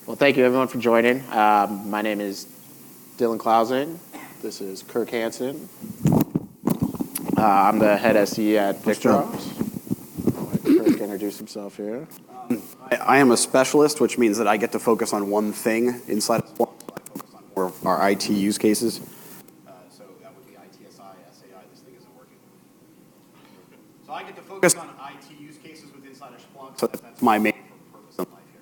Well, thank you everyone for joining. My name is Dylan Clausing. This is Kirk Hansen. I'm the head SE at VictorOps. I'll let Kirk introduce himself here. I am a specialist, which means that I get to focus on one thing inside of Splunk. So I focus on more of our IT use cases. So that would be ITSI, SAI. This thing isn't working. So I get to focus on IT use cases within inside of Splunk. So that's my main purpose in life here.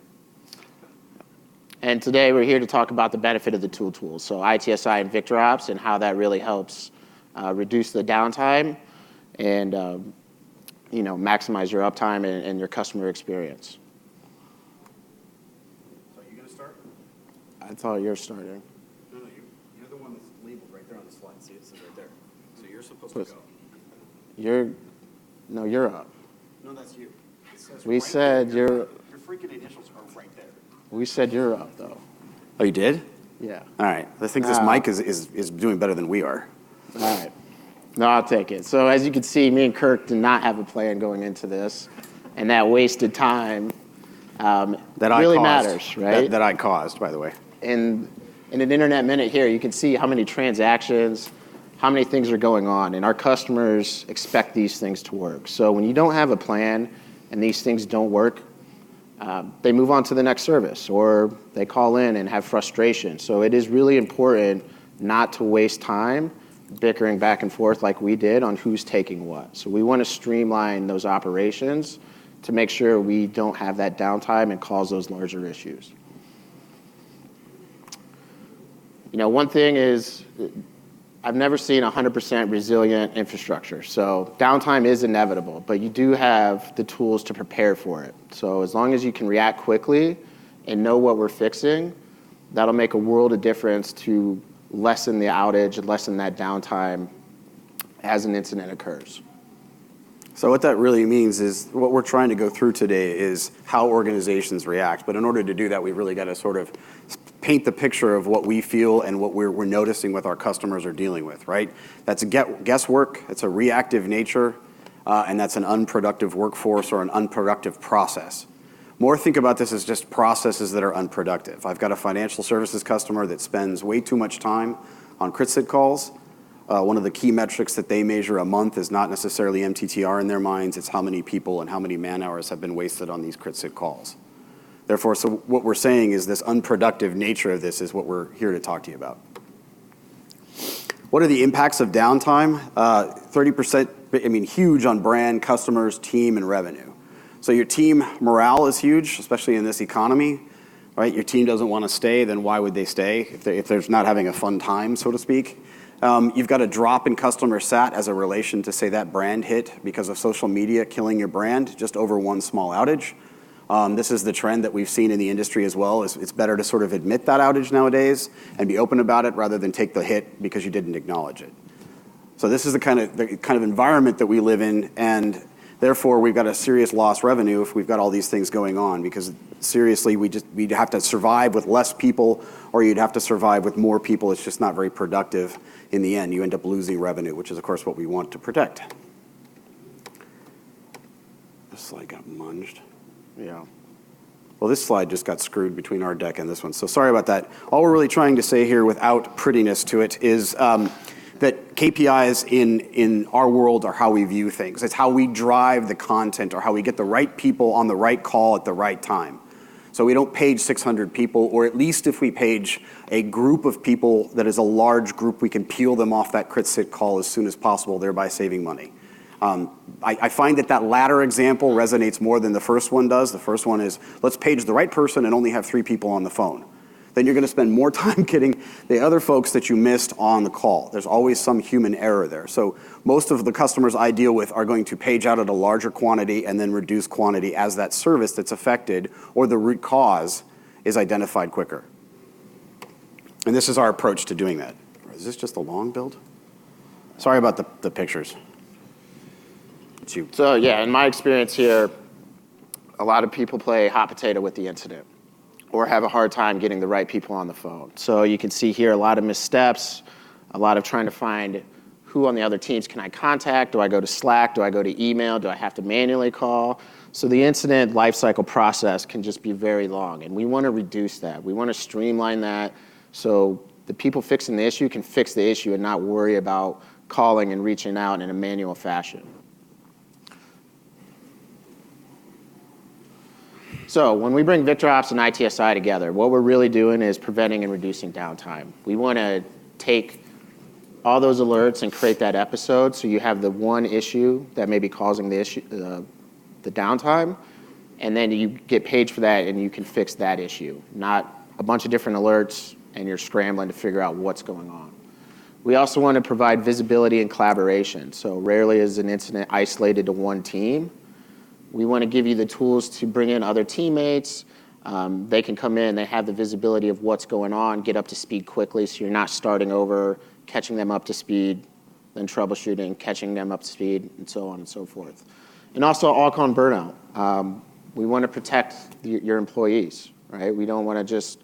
And today we're here to talk about the benefit of the tools. So ITSI and VictorOps and how that really helps reduce the downtime and maximize your uptime and your customer experience. So you going to start? I thought you were starting. No, you're the one that's labeled right there on the slide. See, it says right there. So you're supposed to go. You're up. No, that's you. It says We right said there. you're. Your freaking initials are right there. We said you're up though. Oh, you did? Yeah. All right. I think this mic is doing better than we are. All right. No, I'll take it. So as you can see, me and Kirk did not have a plan going into this, and that wasted time really matters, right? That I caused, by the way. In an Internet Minute here, you can see how many transactions, how many things are going on, and our customers expect these things to work. So when you don't have a plan and these things don't work, they move on to the next service, or they call in and have frustration. So it is really important not to waste time bickering back and forth like we did on who's taking what. So we want to streamline those operations to make sure we don't have that downtime and cause those larger issues. One thing is I've never seen 100% resilient infrastructure. So downtime is inevitable, but you do have the tools to prepare for it. So as long as you can react quickly and know what we're fixing, that'll make a world of difference to lessen the outage, lessen that downtime as an incident occurs. So what that really means is what we're trying to go through today is how organizations react. But in order to do that, we've really got to sort of paint the picture of what we feel and what we're noticing with our customers are dealing with, right? That's guesswork, it's a reactive nature, and that's an unproductive workforce or an unproductive process. More think about this as just processes that are unproductive. I've got a financial services customer that spends way too much time on crit-sit calls. One of the key metrics that they measure a month is not necessarily MTTR in their minds, it's how many people and how many man hours have been wasted on these crit-sit calls. Therefore, so what we're saying is this unproductive nature of this is what we're here to talk to you about. What are the impacts of downtime? 30%, huge on brand, customers, team, and revenue. So your team morale is huge, especially in this economy, right? Your team doesn't want to stay, then why would they stay if they're not having a fun time, so to speak? You've got a drop in customer sat as a relation to, say, that brand hit because of social media killing your brand just over one small outage. This is the trend that we've seen in the industry as well. It's better to sort of admit that outage nowadays and be open about it rather than take the hit because you didn't acknowledge it. So this is the kind of environment that we live in, and therefore we've got a serious lost revenue if we've got all these things going on, because seriously we'd have to survive with less people, or you'd have to survive with more people. It's just not very productive in the end. You end up losing revenue, which is of course what we want to protect. This slide got munged. Yeah. Well, this slide just got screwed between our deck and this one, so sorry about that. All we're really trying to say here without prettiness to it is that KPIs in our world are how we view things. It's how we drive the content or how we get the right people on the right call at the right time. So we don't page 600 people, or at least if we page a group of people that is a large group, we can peel them off that crit-sit call as soon as possible, thereby saving money. I find that latter example resonates more than the first one does. The first one is, let's page the right person and only have 3 people on the phone. Then you're going to spend more time getting the other folks that you missed on the call. There's always some human error there. So most of the customers I deal with are going to page out at a larger quantity and then reduce quantity as that service that's affected or the root cause is identified quicker. And this is our approach to doing that. Is this just a long build? Sorry about the pictures. It's you. So yeah, in my experience here, a lot of people play hot potato with the incident or have a hard time getting the right people on the phone. So you can see here a lot of missteps, a lot of trying to find who on the other teams can I contact? Do I go to Slack? Do I go to email? Do I have to manually call? So the incident lifecycle process can just be very long, and we want to reduce that. We want to streamline that so the people fixing the issue can fix the issue and not worry about calling and reaching out in a manual fashion. So when we bring VictorOps and ITSI together, what we're really doing is preventing and reducing downtime. We want to take all those alerts and create that episode so you have the one issue that may be causing the issue, the downtime, and then you get paid for that and you can fix that issue, not a bunch of different alerts and you're scrambling to figure out what's going on. We also want to provide visibility and collaboration. So rarely is an incident isolated to one team. We want to give you the tools to bring in other teammates. They can come in, they have the visibility of what's going on, get up to speed quickly so you're not starting over, catching them up to speed, then troubleshooting, catching them up to speed, and so on and so forth. And also all-con burnout. We want to protect your employees, right? We don't want to just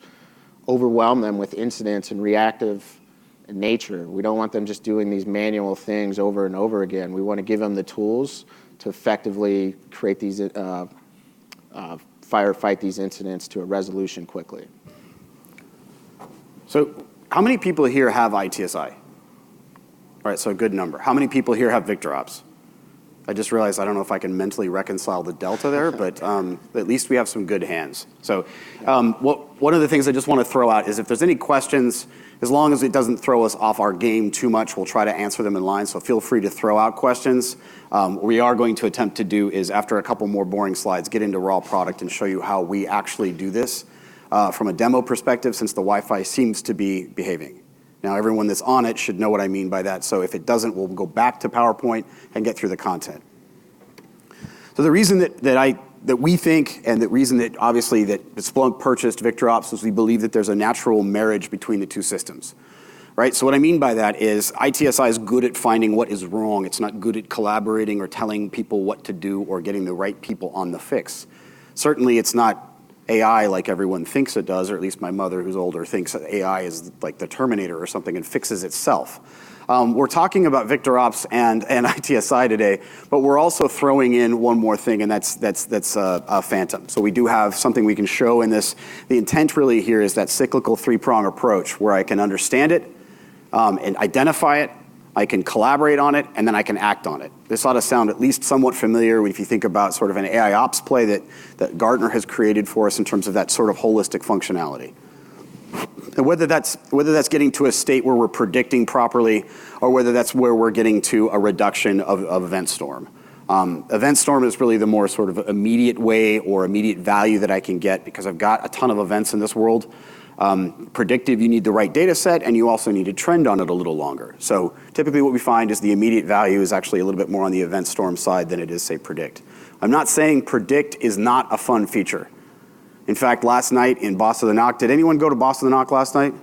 overwhelm them with incidents and reactive nature. We don't want them just doing these manual things over and over again. We want to give them the tools to effectively create these, firefight these incidents to a resolution quickly. So how many people here have ITSI? All right, so a good number. How many people here have VictorOps? I just realized I don't know if I can mentally reconcile the delta there, but at least we have some good hands. So one of the things I just want to throw out is if there's any questions, as long as it doesn't throw us off our game too much, we'll try to answer them in line, so feel free to throw out questions. What we are going to attempt to do is, after a couple more boring slides, get into raw product and show you how we actually do this from a demo perspective, since the Wi-Fi seems to be behaving. Now, everyone that's on it should know what I mean by that, so if it doesn't, we'll go back to PowerPoint and get through the content. So the reason that we think, and the reason that obviously that Splunk purchased VictorOps, is we believe that there's a natural marriage between the two systems, right? So what I mean by that is ITSI is good at finding what is wrong. It's not good at collaborating or telling people what to do or getting the right people on the fix. Certainly it's not AI like everyone thinks it does, or at least my mother, who's older, thinks that AI is like the Terminator or something and fixes itself. We're talking about VictorOps and ITSI today, but we're also throwing in one more thing, and that's Phantom. So we do have something we can show in this. The intent really here is that cyclical three-prong approach where I can understand it and identify it, I can collaborate on it, and then I can act on it. This ought to sound at least somewhat familiar if you think about sort of an AI ops play that Gartner has created for us in terms of that sort of holistic functionality. And whether that's getting to a state where we're predicting properly, or whether that's where we're getting to a reduction of event storm. Event storm is really the more sort of immediate way or immediate value that I can get because I've got a ton of events in this world. Predictive, you need the right data set, and you also need to trend on it a little longer. So typically what we find is the immediate value is actually a little bit more on the event storm side than it is, say, predict. I'm not saying predict is not a fun feature. In fact, last night in Boss of the Knock, did anyone go to Boss of the Knock last night?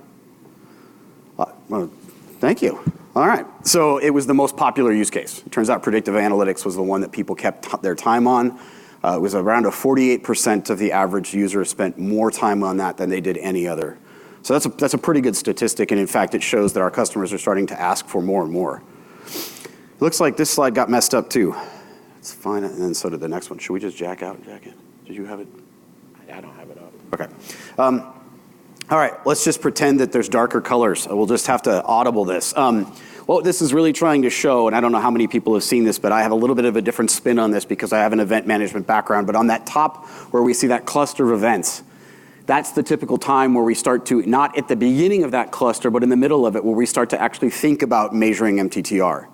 Well, thank you. All right. So it was the most popular use case. It turns out predictive analytics was the one that people kept their time on. It was around 48% of the average user spent more time on that than they did any other. So that's a pretty good statistic, and in fact, it shows that our customers are starting to ask for more and more. It looks like this slide got messed up too. It's fine, and then so did the next one. Should we just jack out and jack in? Did you have it? I don't have it up. Okay. All right, let's just pretend that there's darker colors. We'll just have to audible this. What this is really trying to show, and I don't know how many people have seen this, but I have a little bit of a different spin on this because I have an event management background, but on that top where we see that cluster of events, that's the typical time where we start to, not at the beginning of that cluster, but in the middle of it, where we start to actually think about measuring MTTR.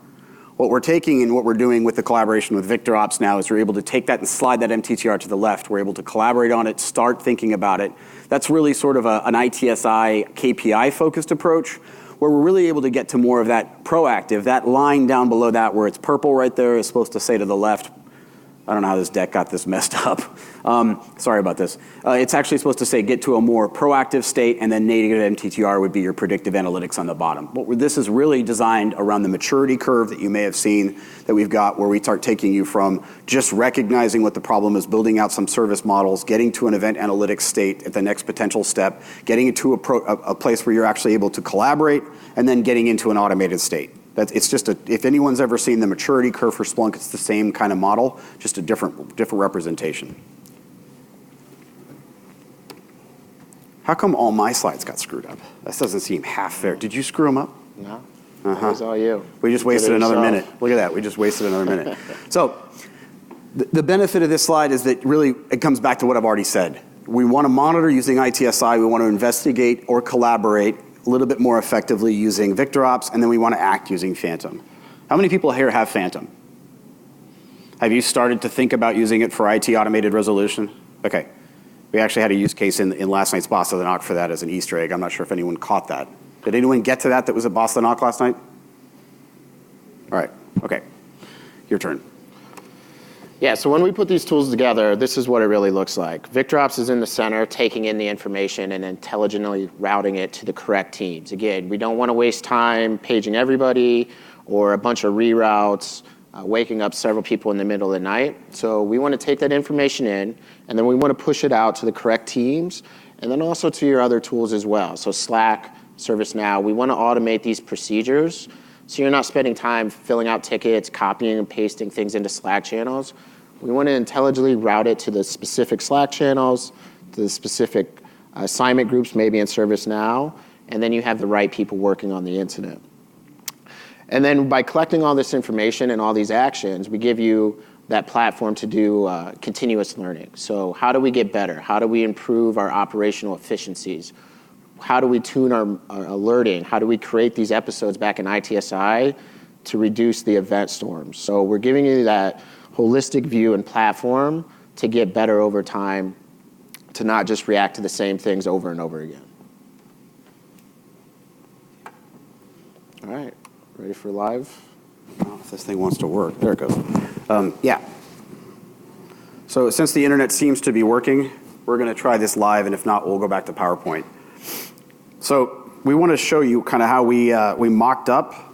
What we're taking and what we're doing with the collaboration with VictorOps now is we're able to take that and slide that MTTR to the left. We're able to collaborate on it, start thinking about it. That's really sort of an ITSI KPI-focused approach, where we're really able to get to more of that proactive. That line down below that where it's purple right there is supposed to say to the left, I don't know how this deck got this messed up. Sorry about this. It's actually supposed to say get to a more proactive state, and then negative MTTR would be your predictive analytics on the bottom. But this is really designed around the maturity curve that you may have seen that we've got, where we start taking you from just recognizing what the problem is, building out some service models, getting to an event analytics state at the next potential step, getting into a place where you're actually able to collaborate, and then getting into an automated state. It's just if anyone's ever seen the maturity curve for Splunk, it's the same kind of model, just a different representation. How come all my slides got screwed up? That doesn't seem half fair. Did you screw them up? No. It was all you. We just wasted another minute. Look at that. We just wasted another minute. So the benefit of this slide is that really it comes back to what I've already said. We want to monitor using ITSI. We want to investigate or collaborate a little bit more effectively using VictorOps, and then we want to act using Phantom. How many people here have Phantom? Have you started to think about using it for IT automated resolution? Okay. We actually had a use case in last night's Boss of the Knock for that as an Easter egg. I'm not sure if anyone caught that. Did anyone get to that was at Boss of the Knock last night? All right. Okay. Your turn. Yeah, so when we put these tools together, this is what it really looks like. VictorOps is in the center, taking in the information and intelligently routing it to the correct teams. Again, we don't want to waste time paging everybody or a bunch of reroutes, waking up several people in the middle of the night. So we want to take that information in, and then we want to push it out to the correct teams, and then also to your other tools as well. So Slack, ServiceNow, we want to automate these procedures so you're not spending time filling out tickets, copying and pasting things into Slack channels. We want to intelligently route it to the specific Slack channels, to the specific assignment groups, maybe in ServiceNow, and then you have the right people working on the incident. And then by collecting all this information and all these actions, we give you that platform to do continuous learning. So how do we get better? How do we improve our operational efficiencies? How do we tune our alerting? How do we create these episodes back in ITSI to reduce the event storms? So we're giving you that holistic view and platform to get better over time, to not just react to the same things over and over again. All right, ready for live? Oh, if this thing wants to work, there it goes. Yeah. So since the internet seems to be working, we're going to try this live, and if not, we'll go back to PowerPoint. So we want to show you kind of how we mocked up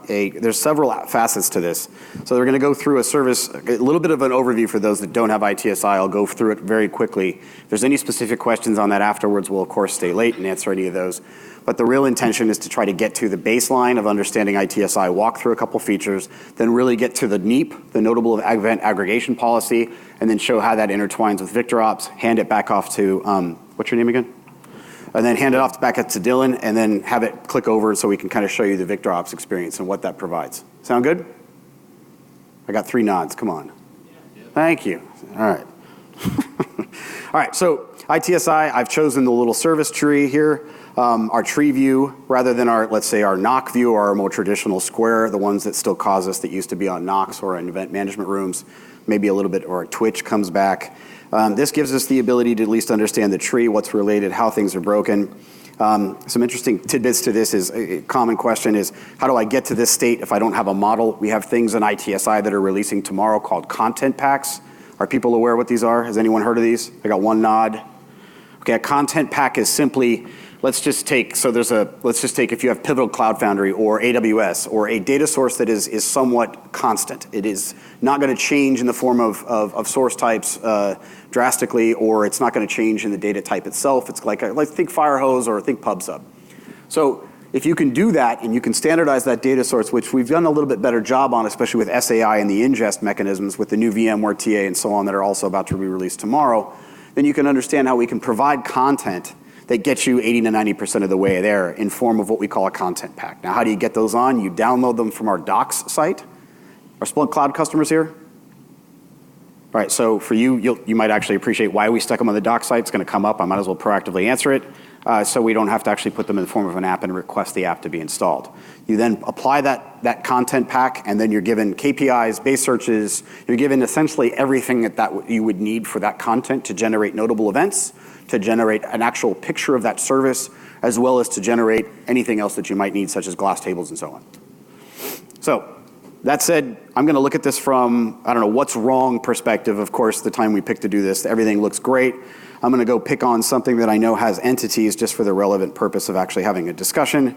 there's several facets to this. So we're going to go through a service, a little bit of an overview for those that don't have ITSI. I'll go through it very quickly. If there's any specific questions on that afterwards, we'll of course stay late and answer any of those. But the real intention is to try to get to the baseline of understanding ITSI, walk through a couple features, then really get to the NEAP, the notable event aggregation policy, and then show how that intertwines with VictorOps, hand it back off to, what's your name again? And then hand it off back to Dylan, and then have it click over so we can kind of show you the VictorOps experience and what that provides. Sound good? I got 3 nods, come on. Yeah. Thank you, all right. All right, so ITSI, I've chosen the little service tree here, our tree view, rather than our, let's say, our NOC view or our more traditional square, the ones that still cause us that used to be on NOCs or in event management rooms, maybe a little bit, or a Twitch comes back. This gives us the ability to at least understand the tree, what's related, how things are broken. Some interesting tidbits to this is a common question is, how do I get to this state if I don't have a model? We have things in ITSI that are releasing tomorrow called content packs. Are people aware what these are? Has anyone heard of these? I got 1 nod. Okay, a content pack is simply, let's just take if you have Pivotal Cloud Foundry or AWS or a data source that is somewhat constant. It is not going to change in the form of source types drastically, or it's not going to change in the data type itself. It's like think Firehose or think PubSub. So if you can do that and you can standardize that data source, which we've done a little bit better job on, especially with SAI and the ingest mechanisms with the new VMware TA and so on that are also about to be released tomorrow, then you can understand how we can provide content that gets you 80 to 90% of the way there in form of what we call a content pack. Now, how do you get those on? You download them from our docs site. Our Splunk Cloud customers here? All right, so for you might actually appreciate why we stuck them on the doc site. It's going to come up. I might as well proactively answer it so we don't have to actually put them in the form of an app and request the app to be installed. You then apply that content pack, and then you're given KPIs, base searches. You're given essentially everything that you would need for that content to generate notable events, to generate an actual picture of that service, as well as to generate anything else that you might need, such as glass tables and so on. So that said, I'm going to look at this from, I don't know, what's wrong perspective. Of course, the time we picked to do this, everything looks great. I'm going to go pick on something that I know has entities just for the relevant purpose of actually having a discussion.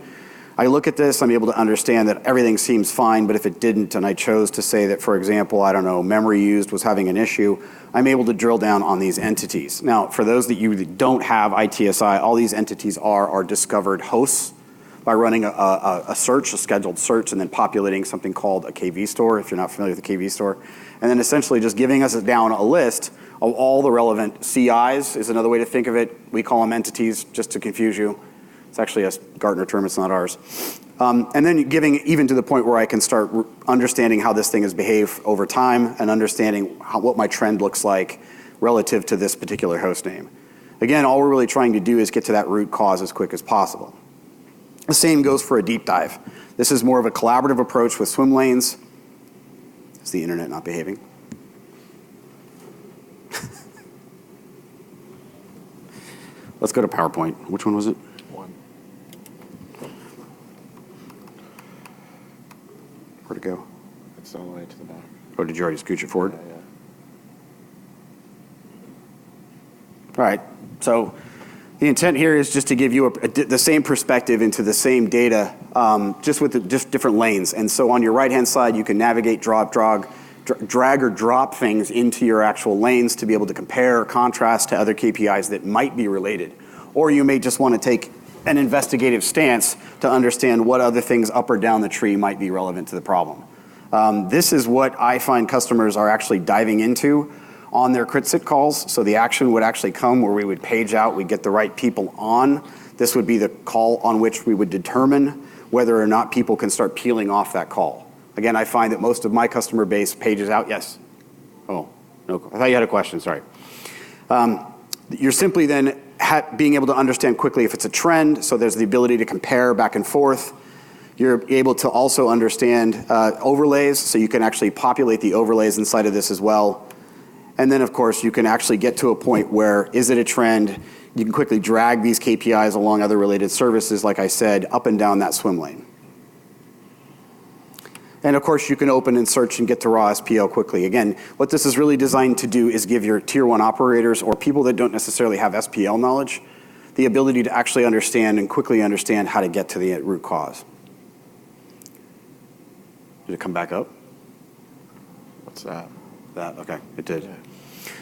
I look at this, I'm able to understand that everything seems fine, but if it didn't, and I chose to say that, for example, I don't know, memory used was having an issue, I'm able to drill down on these entities. Now, for those that you don't have ITSI, all these entities are discovered hosts by running a search, a scheduled search, and then populating something called a KV store, if you're not familiar with the KV store. And then essentially just giving us down a list of all the relevant CIs is another way to think of it. We call them entities, just to confuse you. It's actually a Gartner term, it's not ours. And then giving even to the point where I can start understanding how this thing has behaved over time and understanding what my trend looks like relative to this particular host name. Again, all we're really trying to do is get to that root cause as quick as possible. The same goes for a deep dive. This is more of a collaborative approach with swim lanes. Is the internet not behaving? Let's go to PowerPoint. Which one was it? Where'd it go? It's all the way to the bottom. Oh, did you already scooch it forward? Yeah. All right, so the intent here is just to give you the same perspective into the same data, just with just different lanes. And so on your right-hand side, you can navigate, drag or drop things into your actual lanes to be able to compare or contrast to other KPIs that might be related. Or you may just want to take an investigative stance to understand what other things up or down the tree might be relevant to the problem. This is what I find customers are actually diving into on their crit-sit calls. So the action would actually come where we would page out, we'd get the right people on. This would be the call on which we would determine whether or not people can start peeling off that call. Again, I find that most of my customer base pages out. Yes? Oh, no, I thought you had a question, sorry. You're simply then being able to understand quickly if it's a trend, so there's the ability to compare back and forth. You're able to also understand overlays, so you can actually populate the overlays inside of this as well. And then, of course, you can actually get to a point where, is it a trend? You can quickly drag these KPIs along other related services, like I said, up and down that swim lane. And of course, you can open and search and get to raw SPL quickly. Again, what this is really designed to do is give your tier 1 operators or people that don't necessarily have SPL knowledge the ability to actually understand and quickly understand how to get to the root cause. Did it come back up? What's that? That, okay, it did. Yeah.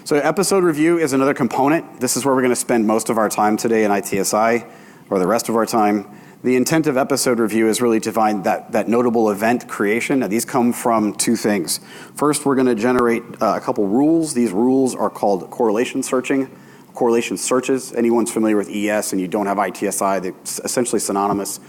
So episode review is another component. This is where we're going to spend most of our time today in ITSI, or the rest of our time. The intent of episode review is really to find that notable event creation. Now, these come from two things. First, we're going to generate a couple rules. These rules are called correlation searching, correlation searches. Anyone's familiar with ES and you don't have ITSI, they're essentially synonymous.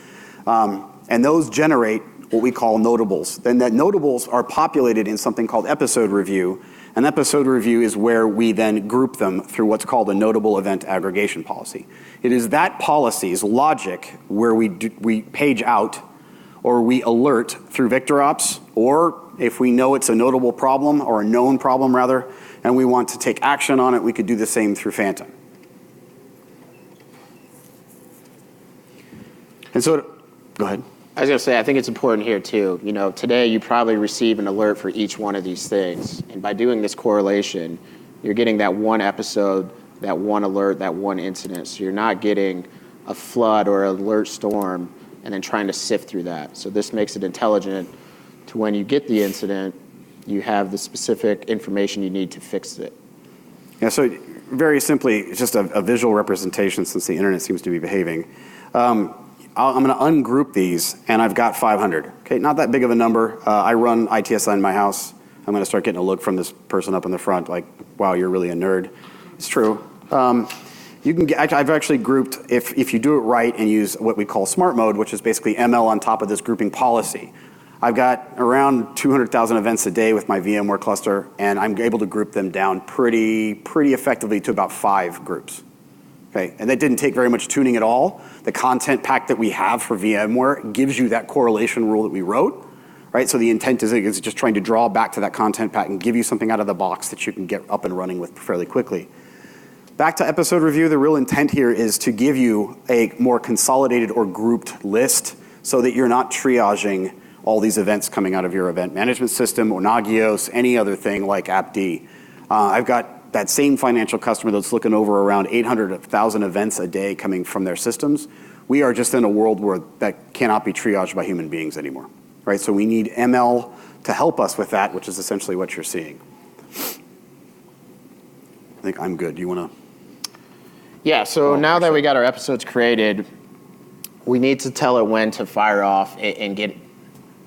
And those generate what we call notables. Then that notables are populated in something called episode review. An episode review is where we then group them through what's called a notable event aggregation policy. It is that policy's logic where we page out or we alert through VictorOps, or if we know it's a notable problem or a known problem rather, and we want to take action on it, we could do the same through Phantom. And so, go ahead. I was going to say, I think it's important here too. You know, today you probably receive an alert for each one of these things. And by doing this correlation, you're getting that one episode, that one alert, that one incident. So you're not getting a flood or an alert storm and then trying to sift through that. So this makes it intelligent to when you get the incident, you have the specific information you need to fix it. Yeah, so very simply, it's just a visual representation since the internet seems to be behaving. I'm going to ungroup these, and I've got 500. Okay, not that big of a number. I run ITSI in my house. I'm going to start getting a look from this person up in the front, like, wow, you're really a nerd. It's true. You can get, I've actually grouped, if you do it right and use what we call smart mode, which is basically ML on top of this grouping policy. I've got around 200,000 events a day with my VMware cluster, and I'm able to group them down pretty effectively to about 5 groups. Okay, and that didn't take very much tuning at all. The content pack that we have for VMware gives you that correlation rule that we wrote, right? So the intent is just trying to draw back to that content pack and give you something out of the box that you can get up and running with fairly quickly. Back to episode review, the real intent here is to give you a more consolidated or grouped list so that you're not triaging all these events coming out of your event management system or Nagios, any other thing like AppD. I've got that same financial customer that's looking over around 800,000 events a day coming from their systems. We are just in a world where that cannot be triaged by human beings anymore, right? So we need ML to help us with that, which is essentially what you're seeing. I think I'm good. Do you want to? Yeah, so now that we got our episodes created, we need to tell it when to fire off and get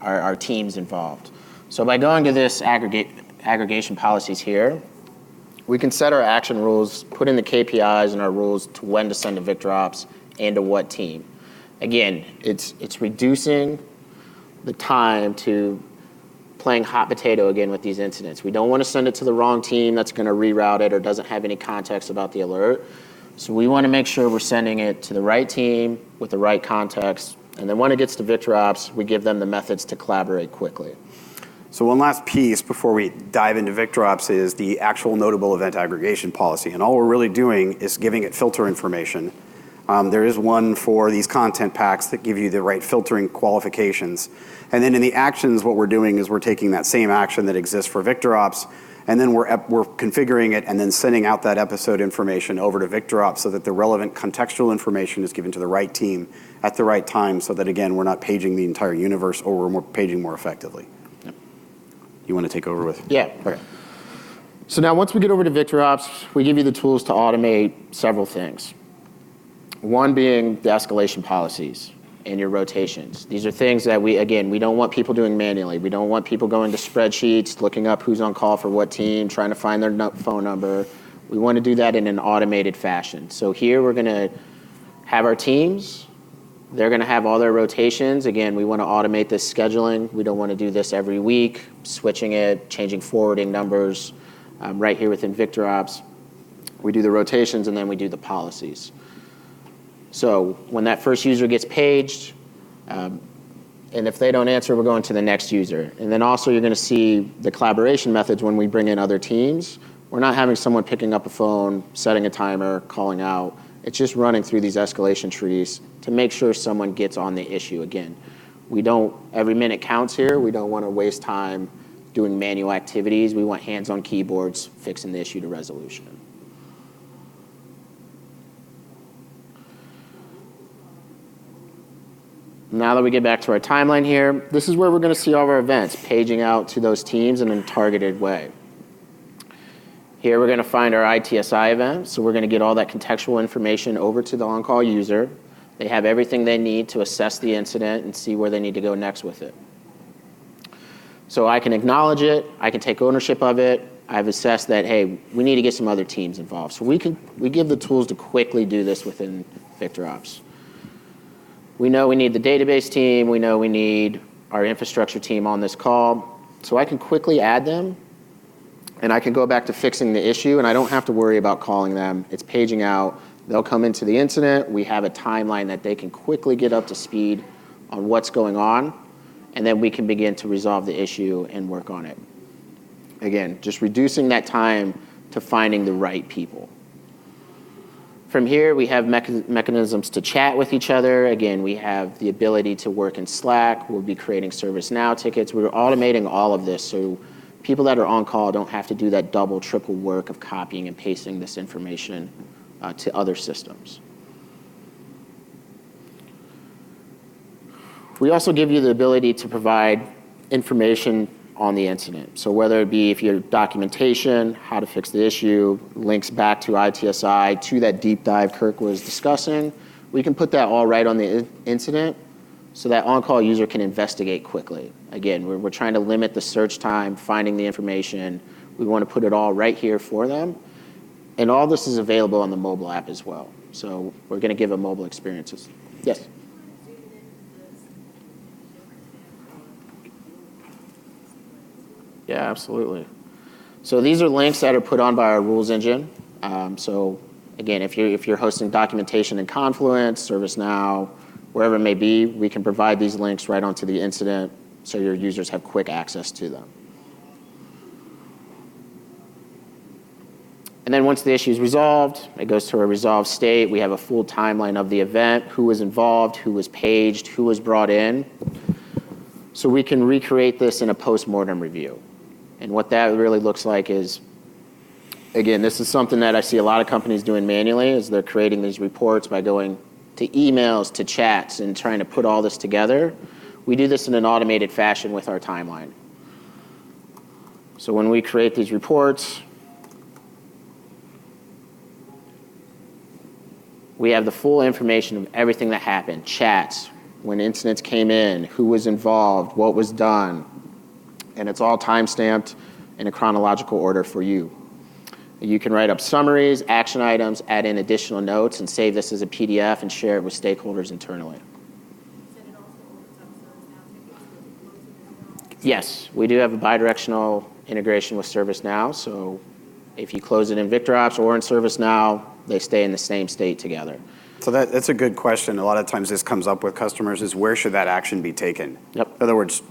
our teams involved. So by going to this aggregation policies here, we can set our action rules, put in the KPIs and our rules to when to send to VictorOps and to what team. Again, it's reducing the time to playing hot potato again with these incidents. We don't want to send it to the wrong team that's going to reroute it or doesn't have any context about the alert. So we want to make sure we're sending it to the right team with the right context. And then when it gets to VictorOps, we give them the methods to collaborate quickly. So one last piece before we dive into VictorOps is the actual notable event aggregation policy. And all we're really doing is giving it filter information. There is one for these content packs that give you the right filtering qualifications. And then in the actions, what we're doing is we're taking that same action that exists for VictorOps, and then we're configuring it and then sending out that episode information over to VictorOps so that the relevant contextual information is given to the right team at the right time so that, again, we're not paging the entire universe or we're paging more effectively. You want to take over with? Yeah. Okay. So now once we get over to VictorOps, we give you the tools to automate several things. One being the escalation policies and your rotations. These are things that we don't want people doing manually. We don't want people going to spreadsheets, looking up who's on call for what team, trying to find their phone number. We want to do that in an automated fashion. So here we're going to have our teams. They're going to have all their rotations. Again, we want to automate this scheduling. We don't want to do this every week, switching it, changing forwarding numbers. Right here within VictorOps, we do the rotations and then we do the policies. So when that first user gets paged, and if they don't answer, we're going to the next user. And then also you're going to see the collaboration methods when we bring in other teams. We're not having someone picking up a phone, setting a timer, calling out. It's just running through these escalation trees to make sure someone gets on the issue. Again, every minute counts here. We don't want to waste time doing manual activities. We want hands on keyboards fixing the issue to resolution. Now that we get back to our timeline here, this is where we're going to see all of our events paging out to those teams in a targeted way. Here we're going to find our ITSI event, so we're going to get all that contextual information over to the on-call user. They have everything they need to assess the incident and see where they need to go next with it. So I can acknowledge it, I can take ownership of it, I've assessed that, hey, we need to get some other teams involved. So we give the tools to quickly do this within VictorOps. We know we need the database team, we know we need our infrastructure team on this call, so I can quickly add them and I can go back to fixing the issue and I don't have to worry about calling them. It's paging out, they'll come into the incident, we have a timeline that they can quickly get up to speed on what's going on, and then we can begin to resolve the issue and work on it. Again, just reducing that time to finding the right people. From here, we have mechanisms to chat with each other. Again, we have the ability to work in Slack. We'll be creating ServiceNow tickets. We're automating all of this so people that are on call don't have to do that double, triple work of copying and pasting this information to other systems. We also give you the ability to provide information on the incident. So whether it be if your documentation, how to fix the issue, links back to ITSI, to that deep dive Kirk was discussing, we can put that all right on the incident so that on-call user can investigate quickly. Again, we're trying to limit the search time, finding the information. We want to put it all right here for them. And all this is available on the mobile app as well. So we're going to give a mobile experiences. Yes? Yeah, absolutely. So these are links that are put on by our rules engine. So again, if you're hosting documentation in Confluence, ServiceNow, wherever it may be, we can provide these links right onto the incident so your users have quick access to them. And then once the issue is resolved, it goes to a resolved state. We have a full timeline of the event, who was involved, who was paged, who was brought in. So we can recreate this in a post-mortem review. And what that really looks like is, again, this is something that I see a lot of companies doing manually, is they're creating these reports by going to emails, to chats, and trying to put all this together. We do this in an automated fashion with our timeline. So when we create these reports, We have the full information of everything that happened, chats, when incidents came in, who was involved, what was done, and it's all time-stamped in a chronological order for you. You can write up summaries, action items, add in additional notes, and save this as a PDF and share it with stakeholders internally. Yes, we do have a bidirectional integration with ServiceNow, so if you close it in VictorOps or in ServiceNow, they stay in the same state together. So that's a good question. A lot of times this comes up with customers is where should that action be taken? Yep. In other words,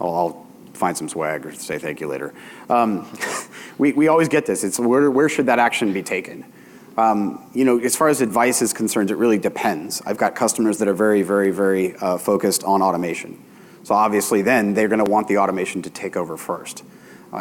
I'll find some swag or say thank you later. We always get this. It's where should that action be taken? As far as advice is concerned, it really depends. I've got customers that are very, very, very focused on automation. So obviously then they're going to want the automation to take over first.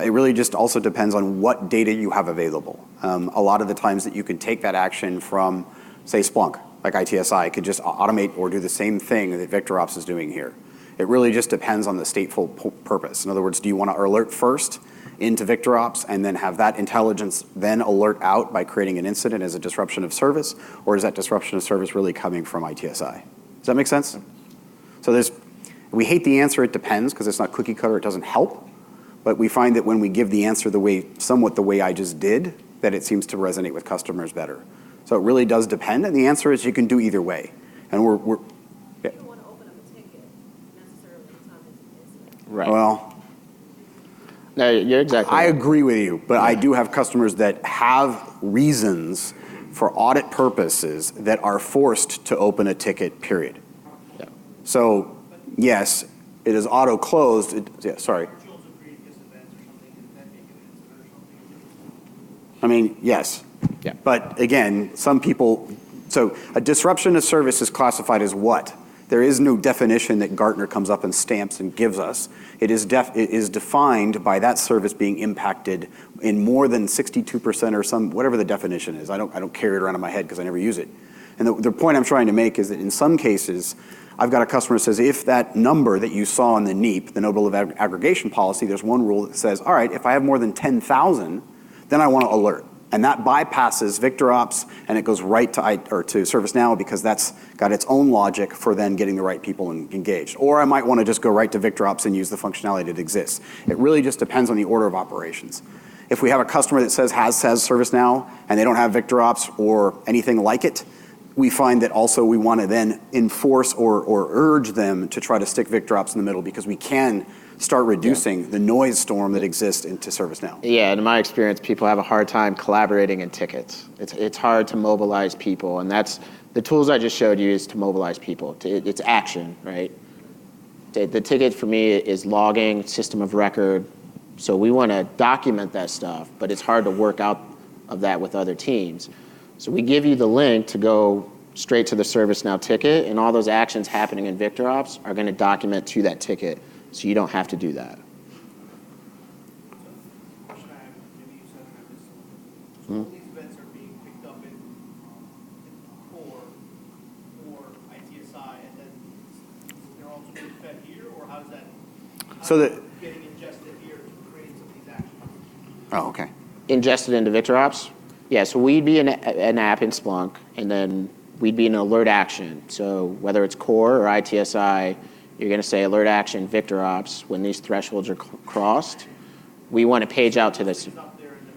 It really just also depends on what data you have available. A lot of the times that you can take that action from, say, Splunk, like ITSI, could just automate or do the same thing that VictorOps is doing here. It really just depends on the stateful purpose. In other words, do you want to alert first into VictorOps and then have that intelligence then alert out by creating an incident as a disruption of service, or is that disruption of service really coming from ITSI? Does that make sense? So we hate the answer, it depends, because it's not cookie cutter, it doesn't help. But we find that when we give the answer somewhat the way I just did, that it seems to resonate with customers better. So it really does depend, and the answer is you can do either way. And You don't want to open up a ticket necessarily at the time it's an incident. Right. Well, No, you're exactly I right. agree with you, but I do have customers that have reasons for audit purposes that are forced to open a ticket, period. Yeah. So, yes, it is auto-closed. Sorry. I mean, yes. Yeah. But again, some people, so a disruption of service is classified as what? There is no definition that Gartner comes up and stamps and gives us. It is defined by that service being impacted in more than 62% or whatever the definition is. I don't carry it around in my head because I never use it. And the point I'm trying to make is that in some cases, I've got a customer that says, if that number that you saw in the NEAP, the Notable Aggregation Policy, there's one rule that says, all right, if I have more than 10,000, then I want to alert. And that bypasses VictorOps, and it goes right to ServiceNow because that's got its own logic for then getting the right people engaged. Or I might want to just go right to VictorOps and use the functionality that exists. It really just depends on the order of operations. If we have a customer that says ServiceNow, and they don't have VictorOps or anything like it, we find that also we want to then enforce or urge them to try to stick VictorOps in the middle because we can start reducing the noise storm that exists into ServiceNow. Yeah, in my experience, people have a hard time collaborating in tickets. It's hard to mobilize people, and that's the tools I just showed you is to mobilize people. It's action, right? The ticket for me is logging, system of record. So we want to document that stuff, but it's hard to work out of that with other teams. So we give you the link to go straight to the ServiceNow ticket, and all those actions happening in VictorOps are going to document to that ticket, so you don't have to do that. Question I have, maybe you said I missed some. So all these events are being picked up in core or ITSI, and then they're also being fed here, or how's that? Getting ingested here to create some of these actions? Oh, okay. Ingested into VictorOps? Yeah, so we'd be an app in Splunk, and then we'd be an alert action. So whether it's core or ITSI, you're going to say alert action VictorOps when these thresholds are crossed. We want to page out to this. It's up there and then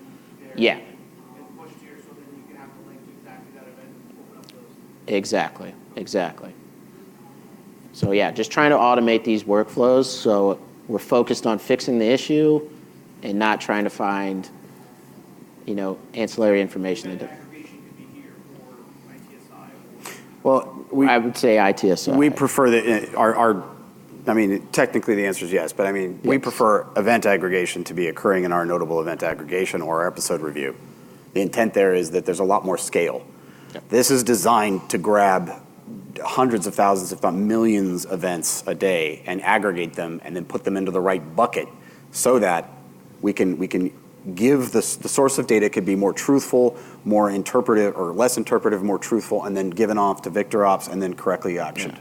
there. Yeah. And pushed here so then you can have the link to exactly that event and open up those. Exactly. So yeah, just trying to automate these workflows so we're focused on fixing the issue and not trying to find, ancillary information. Event aggregation could be here or ITSI. Well, I would say ITSI. we prefer that technically the answer is yes, but we Yes. prefer event aggregation to be occurring in our notable event aggregation or our episode review. The intent there is that there's a lot more scale. Yep. This is designed to grab hundreds of thousands, if not millions, events a day and aggregate them and then put them into the right bucket so that we can give the source of data could be more truthful, more interpretive, or less interpretive, more truthful, and then given off to VictorOps and then correctly actioned.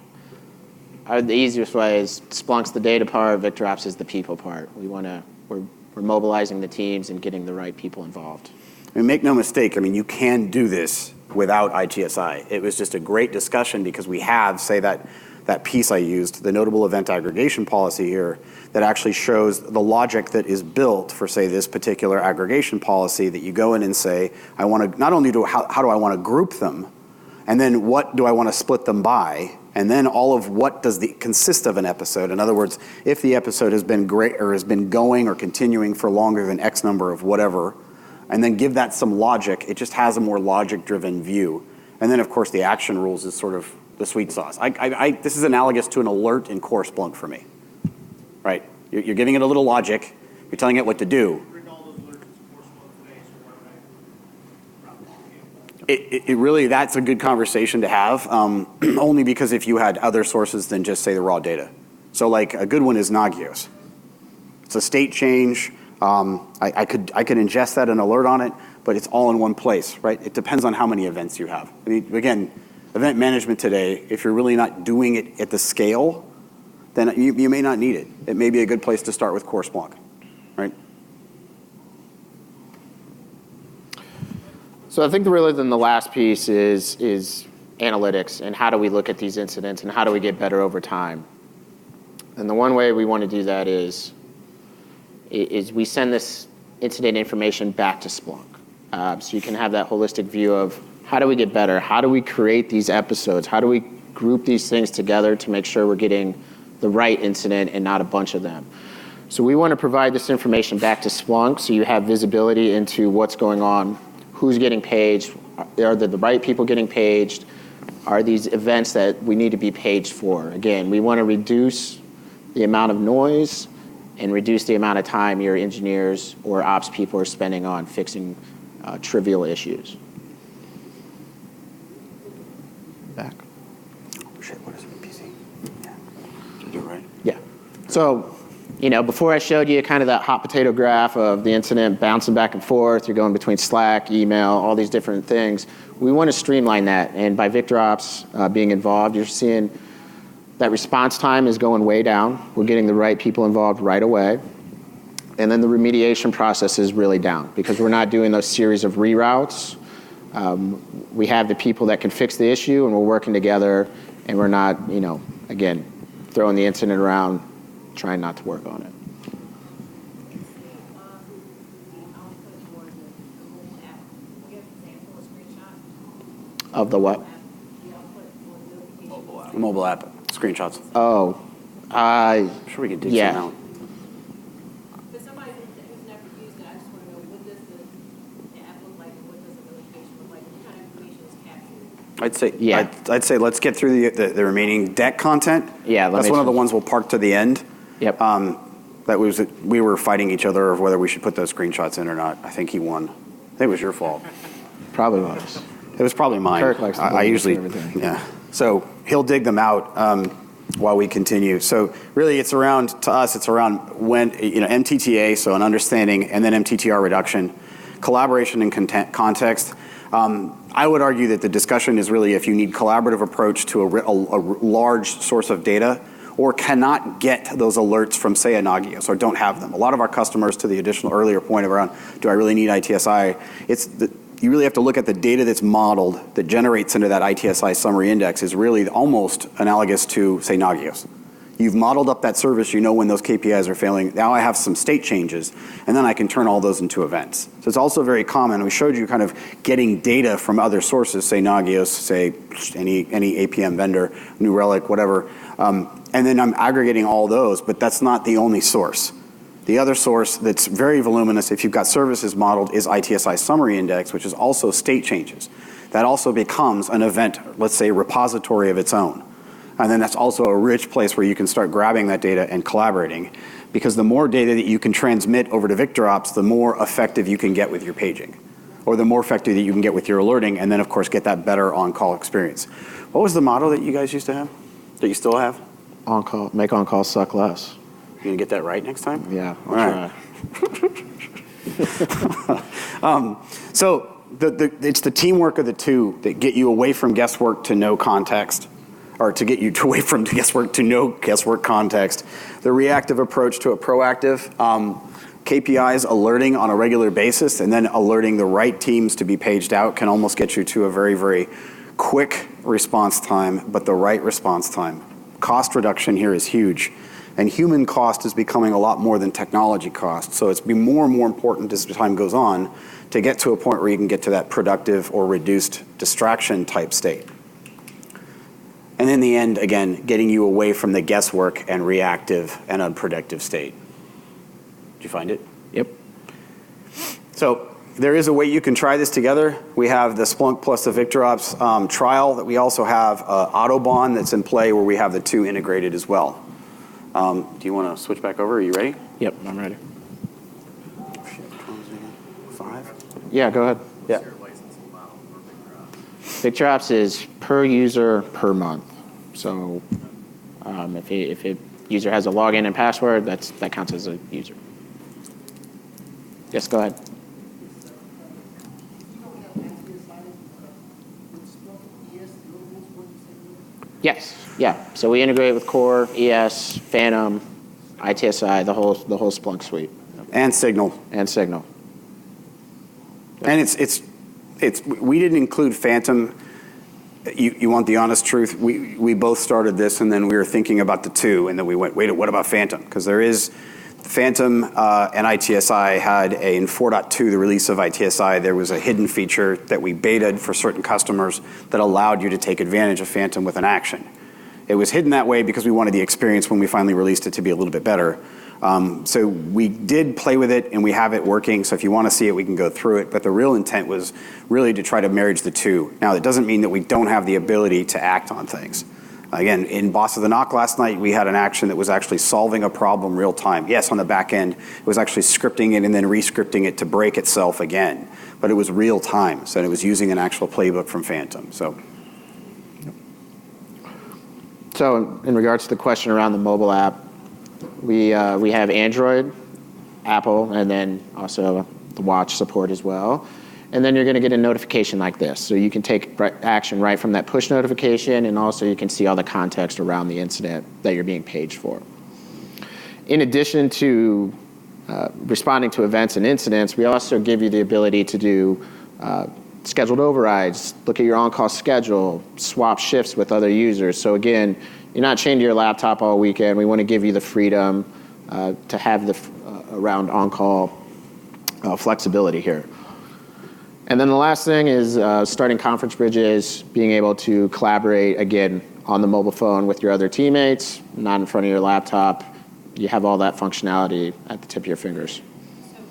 The easiest way is Splunk's the data part, VictorOps is the people part. We're mobilizing the teams and getting the right people involved. Make no mistake, you can do this without ITSI. It was just a great discussion because we have, say, that piece I used, the notable event aggregation policy here, that actually shows the logic that is built for, say, this particular aggregation policy that you go in and say, I want to, not only how do I want to group them, and then what do I want to split them by, and then all of what does consist of an episode. In other words, if the episode has been great or has been going or continuing for longer than X number of whatever, and then give that some logic, it just has a more logic-driven view. And then, of course, the action rules is sort of the sweet sauce. This is analogous to an alert in core Splunk for me, right? You're giving it a little logic. You're telling it what to do. Written all those alerts in core Splunk today, so why would I? It really, that's a good conversation to have, only because if you had other sources than just, say, the raw data. So like a good one is Nagios. It's a state change. I could ingest that and alert on it, but it's all in one place, right? It depends on how many events you have. I mean, again, event management today, if you're really not doing it at the scale, then you may not need it. It may be a good place to start with core Splunk, right? So I think really then the last piece is analytics and how do we look at these incidents and how do we get better over time. And the one way we want to do that is we send this incident information back to Splunk. So you can have that holistic view of how do we get better? How do we create these episodes? How do we group these things together to make sure we're getting the right incident and not a bunch of them? So we want to provide this information back to Splunk so you have visibility into what's going on, who's getting paged, are the right people getting paged, are these events that we need to be paged for? Again, we want to reduce the amount of noise and reduce the amount of time your engineers or ops people are spending on fixing trivial issues. Back. Oh, shit, what is it, PC? Yeah. Did I do it right? Yeah. So, before I showed you kind of that hot potato graph of the incident bouncing back and forth, you're going between Slack, email, all these different things. We want to streamline that. And by VictorOps being involved, you're seeing that response time is going way down. We're getting the right people involved right away. And then the remediation process is really down because we're not doing those series of reroutes. We have the people that can fix the issue and we're working together and we're not, again, throwing the incident around, trying not to work on it. Of the what? Mobile app screenshots. Oh, I'm sure we can dig yeah. some out. For somebody who's never used it, I just want to know, what does the app look like, and what does the notification look like, what kind of information is captured? Yeah. I'd say let's get through the remaining deck content. Yeah, that's one of the ones we'll park to the end. Yep. We were fighting each other of whether we should put those screenshots in or not. I think he won. I think it was your fault. Probably was. It was probably mine. Kirk likes to I blame usually, everything. yeah. So he'll dig them out while we continue. So really, it's around when MTTA, so an understanding, and then MTTR reduction, collaboration and context. I would argue that the discussion is really if you need collaborative approach to a large source of data or cannot get those alerts from, say, a Nagios or don't have them. A lot of our customers, to the additional earlier point around, do I really need ITSI? You really have to look at the data that's modeled that generates into that ITSI summary index is really almost analogous to, say, Nagios. You've modeled up that service, you know when those KPIs are failing. Now I have some state changes, and then I can turn all those into events. So it's also very common. We showed you kind of getting data from other sources, say Nagios, say any APM vendor, New Relic, whatever, and then I'm aggregating all those, but that's not the only source. The other source that's very voluminous, if you've got services modeled, is ITSI summary index, which is also state changes. That also becomes an event, let's say, repository of its own. And then that's also a rich place where you can start grabbing that data and collaborating. Because the more data that you can transmit over to VictorOps, the more effective you can get with your paging. Or the more effective that you can get with your alerting, and then of course get that better on-call experience. What was the motto that you guys used to have? That you still have? On-call, make on-call suck less. You gonna get that right next time? Yeah, I'll All right. So it's the teamwork of the two that get you away from guesswork to no context, or to get you away from guesswork to no guesswork context. The reactive approach to a proactive KPIs alerting on a regular basis and then alerting the right teams to be paged out can almost get you to a very, very quick response time, but the right response time. Cost reduction here is huge. And human cost is becoming a lot more than technology cost. So it's been more and more important as time goes on to get to a point where you can get to that productive or reduced distraction type state. And in the end, again, getting you away from the guesswork and reactive and unproductive state. Did you find it? Yep. So there is a way you can try this together. We have the Splunk plus the VictorOps trial that we also have Autobahn that's in play where we have the two integrated as well. Do you want to switch back over? Are you ready? Yep, I'm ready. 5? Yeah, go ahead. Yeah. VictorOps is per user per month. So if a user has a login and password, that counts as a user. Yes, go ahead. Yes, yeah. So we integrate with Core, ES, Phantom, ITSI, the whole Splunk suite. And Signal. And Signal. And we didn't include Phantom. You want the honest truth? We both started this and then we were thinking about the two and then we went, wait, what about Phantom? Because there is Phantom and ITSI had in 4.2, the release of ITSI, there was a hidden feature that we betaed for certain customers that allowed you to take advantage of Phantom with an action. It was hidden that way because we wanted the experience when we finally released it to be a little bit better. So we did play with it and we have it working. So if you want to see it, we can go through it. But the real intent was really to try to marriage the two. Now, that doesn't mean that we don't have the ability to act on things. Again, in Boss of the Knock last night, we had an action that was actually solving a problem real time. Yes, on the back end, it was actually scripting it and then re-scripting it to break itself again. But it was real time, so it was using an actual playbook from Phantom. So in regards to the question around the mobile app, we have Android, Apple, and then also the watch support as well. And then you're going to get a notification like this. So you can take action right from that push notification, and also you can see all the context around the incident that you're being paged for. In addition to responding to events and incidents, we also give you the ability to do scheduled overrides, look at your on-call schedule, swap shifts with other users. So again, you're not chained to your laptop all weekend. We want to give you the freedom to have the around on-call flexibility here. And then the last thing is starting conference bridges, being able to collaborate, again, on the mobile phone with your other teammates, not in front of your laptop. You have all that functionality at the tip of your fingers. So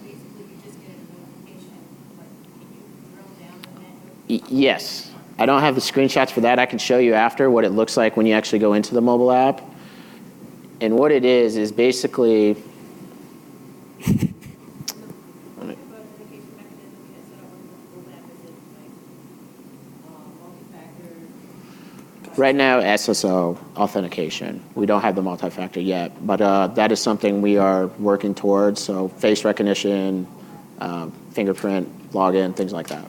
basically, you just get a notification, like, can you drill down on that notification? Yes. I don't have the screenshots for that. I can show you after what it looks like when you actually go into the mobile app. And what it is basically right now, SSO authentication. We don't have the multi-factor yet, but that is something we are working towards. So face recognition, fingerprint, login, things like that.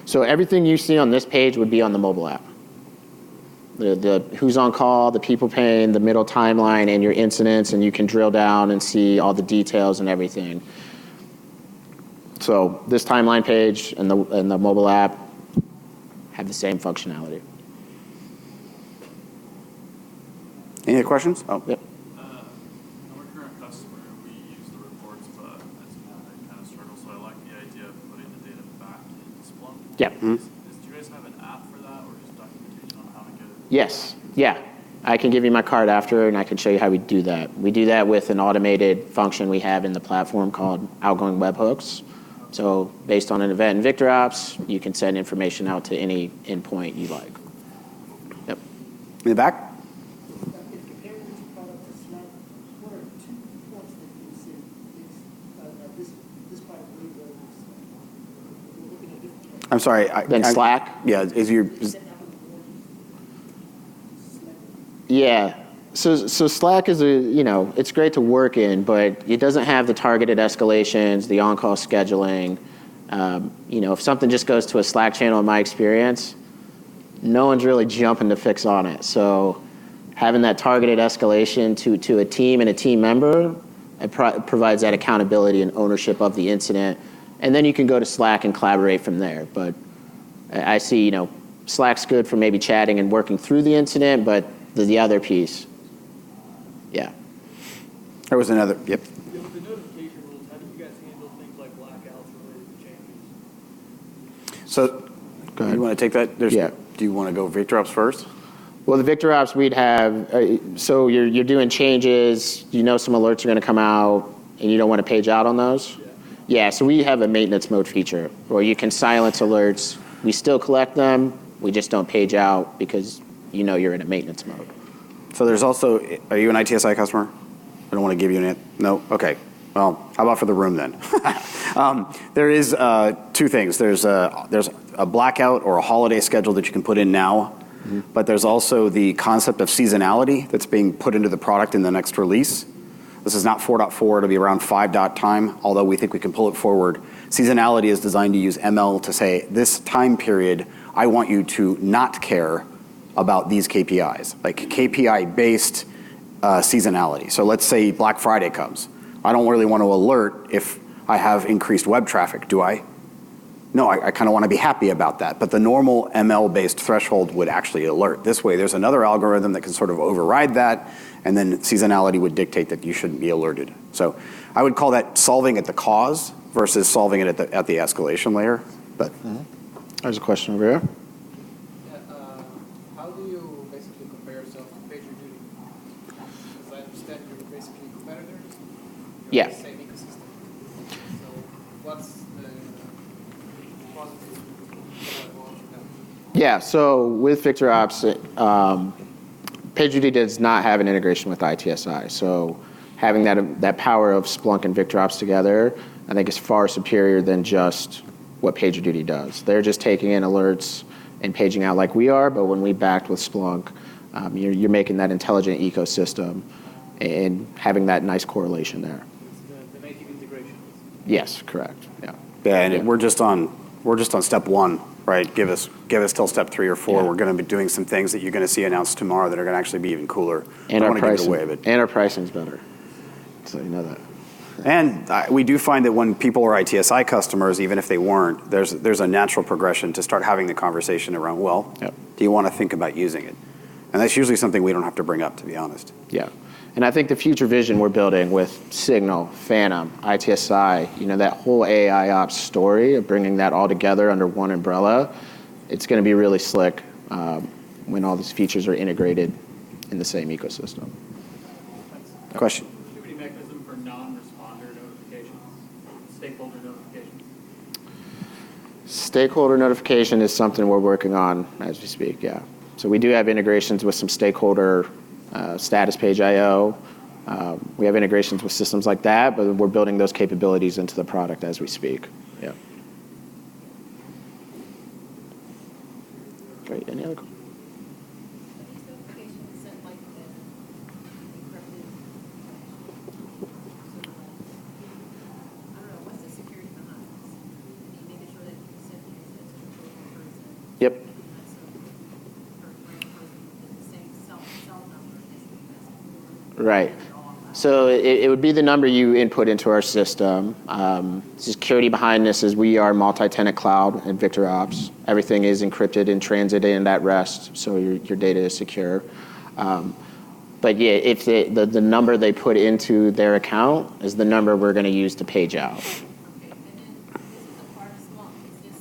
So everything you see on this page would be on the mobile app. The who's on call, the people pane, the middle timeline, and your incidents, and you can drill down and see all the details and everything. So this timeline page and the mobile app have the same functionality. any other questions? Oh, yep. Our current customer, we use the reports, but it's kind of struggle. So I like the idea of putting the data back into Splunk. Yeah. Mm-hmm. Do you guys have an app for that, or just documentation on how to get it? Yes. Yeah. I can give you my card after, and I can show you how we do that. We do that with an automated function we have in the platform called outgoing webhooks. So based on an event in VictorOps, you can send information out to any endpoint you like. Yep. In the back? I'm sorry. Then Slack? Yeah, Yeah. So Slack is it's great to work in, but it doesn't have the targeted escalations, the on-call scheduling. If something just goes to a Slack channel, in my experience, no one's really jumping to fix on it. So having that targeted escalation to a team and a team member, It provides that accountability and ownership of the incident. And then you can go to Slack and collaborate from there. But I see, Slack's good for maybe chatting and working through the incident, but the other piece, yeah. There was another, yep. The notification rules, how do you guys handle things like blackouts related to changes? So, Go ahead. you want to take that? Yeah. Do you want to go VictorOps first? Well, the VictorOps we'd have, so you're doing changes, some alerts are going to come out, and you don't want to page out on those? Yeah, so we have a maintenance mode feature where you can silence alerts. We still collect them, we just don't page out because you're in a maintenance mode. So there's also, are you an ITSI customer? I don't want to give you an, no? Okay. Well, how about for the room then? There is two things. There's a blackout or a holiday schedule that you can put in now, but there's also the concept of seasonality that's being put into the product in the next release. This is not 4.4, it'll be around 5. Time, although we think we can pull it forward. Seasonality is designed to use ML to say, this time period, I want you to not care about these KPIs, like KPI-based seasonality. So let's say Black Friday comes. I don't really want to alert if I have increased web traffic, do I? No, I kind of want to be happy about that. But the normal ML-based threshold would actually alert. This way, there's another algorithm that can sort of override that, and then seasonality would dictate that you shouldn't be alerted. So I would call that solving at the cause versus solving it at the escalation layer. But There's a question over here. How do you basically compare yourself to PagerDuty? Because I understand you're basically competitors. You're Yeah. in the same ecosystem. So what's the positive advantage of them? Yeah, so with VictorOps, PagerDuty does not have an integration with ITSI. So having that power of Splunk and VictorOps together, I think is far superior than just what PagerDuty does. They're just taking in alerts and paging out like we are, but when we backed with Splunk, you're making that intelligent ecosystem and having that nice correlation there. It's the native integration. Yes, correct. Yeah. yeah, and Yeah. we're just on step 1, right? Give us till step 3 or 4. Yeah. We're going to be doing some things that you're going to see announced tomorrow that are going to actually be even cooler. And I our don't want to give pricing, it away, but and our pricing's better. So you know that. and we do find that when people are ITSI customers, even if they weren't, there's a natural progression to start having the conversation around, well, Yep. do you want to think about using it? And that's usually something we don't have to bring up, to be honest. Yeah. And I think the future vision we're building with Signal, Phantom, ITSI, that whole AI ops story of bringing that all together under one umbrella, it's going to be really slick when all these features are integrated in the same ecosystem. Question? Distributing mechanism for non-responder notifications, stakeholder notifications. Stakeholder notification is something we're working on as we speak, yeah. So we do have integrations with some stakeholder status page IO. We have integrations with systems like that, but we're building those capabilities into the product as we speak. Yeah. Great. Any other questions? These notifications sent like the encrypted. I don't know, what's the security behind this? I mean, making sure that you send the incidents to the person. Yep. Not some random person with the same cell number as the person. Right. So it would be the number you input into our system. Security behind this is we are multi-tenant cloud and VictorOps. Everything is encrypted in transit and at rest, so your data is secure. But yeah, if the number they put into their account is the number we're going to use to page out. Okay, and then this is a part of Splunk. Is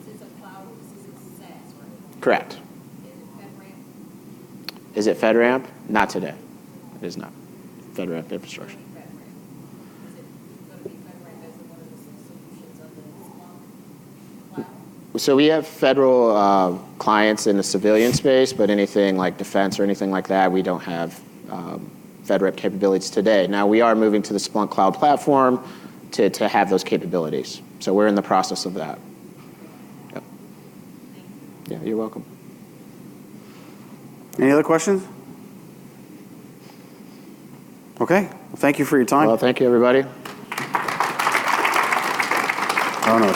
this a cloud, this is SaaS, right? Correct. Is it FedRAMP? Is it FedRAMP? Not today. It is not. FedRAMP infrastructure. Is it going to be FedRAMP as one of the solutions of the Splunk cloud? So we have federal clients in the civilian space, but anything like defense or anything like that, we don't have FedRAMP capabilities today. Now we are moving to the Splunk cloud platform to have those capabilities. So we're in the process of that. Yep. Yeah, you're welcome. Any other questions? Okay. Well, thank you for your time. Well, thank you, everybody. Oh, no.